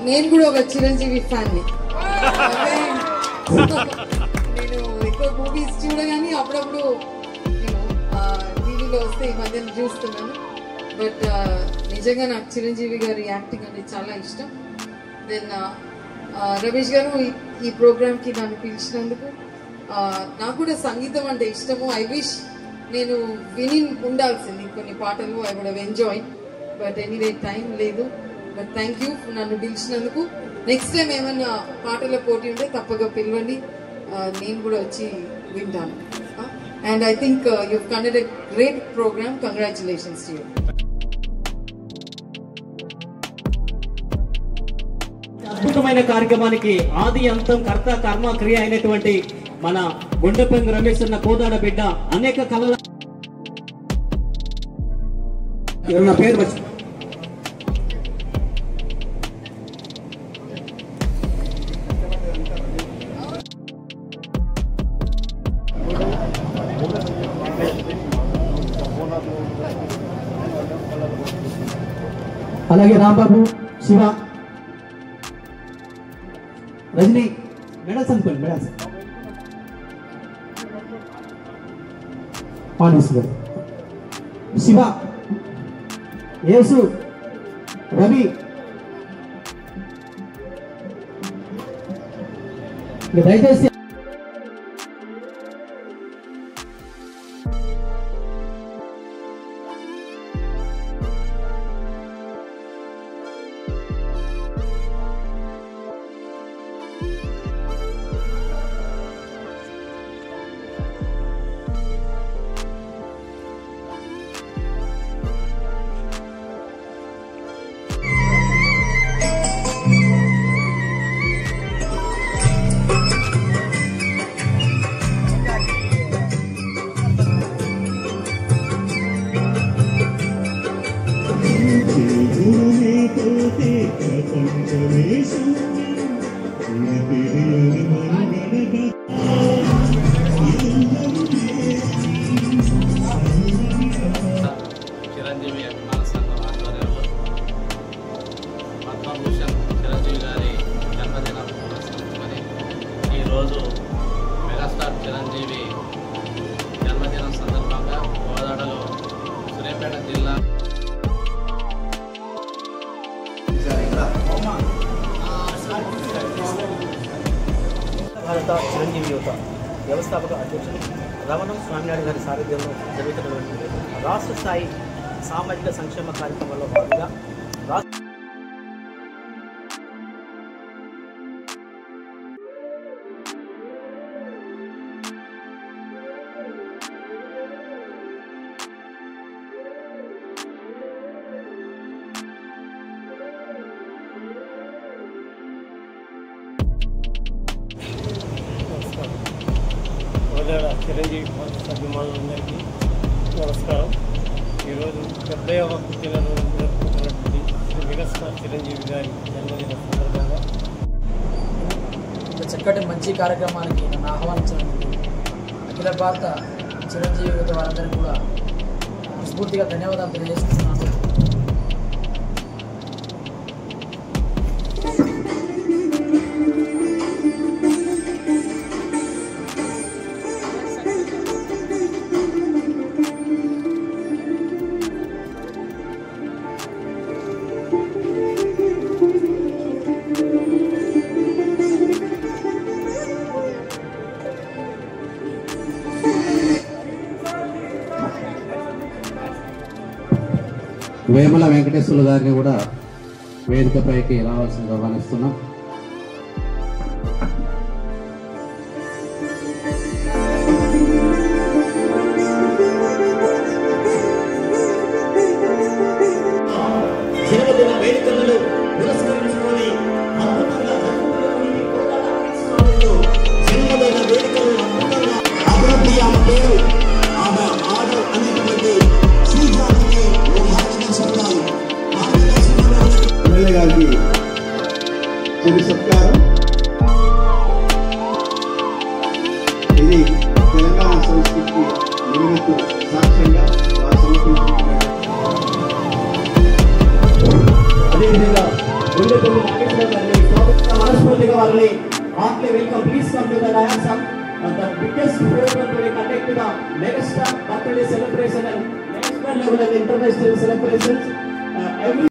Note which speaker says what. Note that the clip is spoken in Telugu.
Speaker 1: నేను కూడా ఒక చిరంజీవి ఫ్యాన్ ని. నేను ఎక్కువ మూవీస్ చూడగాని అప్పుడప్పుడు టీవీలో వస్తే ఈ మధ్యన చూస్తున్నాను. బట్ నిజంగా నాకు చిరంజీవి గారి యాక్టింగ్ అనేది చాలా ఇష్టం. దెన్ రమేష్ గారు ఈ ప్రోగ్రామ్కి నన్ను పిలిచినందుకు, నాకు కూడా సంగీతం అంటే ఇష్టము. ఐ విష్ నేను విని ఉండాల్సింది కొన్ని పాటలు, I would have enjoy. But anyway time లేదు. బట్ థ్యాంక్ యూ నన్ను పిలిచినందుకు. నెక్స్ట్ టైం ఏమైనా పాటల పోటీ ఉంటే తప్పగా పిలవండి, నేను కూడా వచ్చి వింటాను. And I think you conducted a great programme. Congratulations to you.
Speaker 2: అద్భుతమైన కార్యక్రమానికి ఆది అంతం కర్త కర్మ క్రియ అయినటువంటి మన గుండెపల్లి రమేష్ అన్న కోదాడ బిడ్డ అనేక కళల పేరు వచ్చి అలాగే రాంబాబు, శివ, రజనీ మెడల్స్ అనుకోండి. మెడల్స్ శివ, యేసు, రవి, దయచేసి
Speaker 3: చిరంజీవి అభిమాన సంఘం ఆధ్వర్యంలో పద్మభూషణ్ చిరంజీవి గారి జన్మదిన పురస్కరించుకొని ఈరోజు మెగాస్టార్ చిరంజీవి జన్మదినం సందర్భంగా కోదాడలో సూర్యాపేట జిల్లా
Speaker 2: భారత చిరంజీవి యువత వ్యవస్థాపక అధ్యక్షులు రమణం స్వామినాయుడు గారి సారథ్యంలో జరుగుతున్నటువంటి రాష్ట్ర స్థాయి సామాజిక సంక్షేమ కార్యక్రమంలో భాగంగా
Speaker 4: చిరంజీవి అభిమానులందరికీ నమస్కారం. ఈరోజు 70వ పుట్టినరోజు జరుపుకుంటున్నటువంటి శ్రీ మెగాస్టార్ చిరంజీవి గారి జన్మదిన సందర్భంగా
Speaker 5: చక్కటి మంచి కార్యక్రమానికి నన్ను ఆహ్వానించినందుకు అఖిల భారత చిరంజీవి యువత వారందరికీ కూడా మనస్ఫూర్తిగా ధన్యవాదాలు తెలియజేస్తున్నాను.
Speaker 6: వేమల వెంకటేశ్వర గారిని కూడా వేదికపైకి రావాల్సిందిగా ఆహ్వానిస్తున్నాం.
Speaker 7: చిరు సత్కారం. ఇది తెలంగాణ సంస్కృతికి నిలువెత్తు సాక్ష్యంగా వారు సమర్పించుకుంటున్నారు.
Speaker 8: అదేవిధంగా గుండెపల్లి నాగేశ్వర గారిని మనస్ఫూర్తిగా వారిని heartily welcome. Please come to the dais. The biggest program to connect to the megastar birthday celebration and national level and international celebrations. Every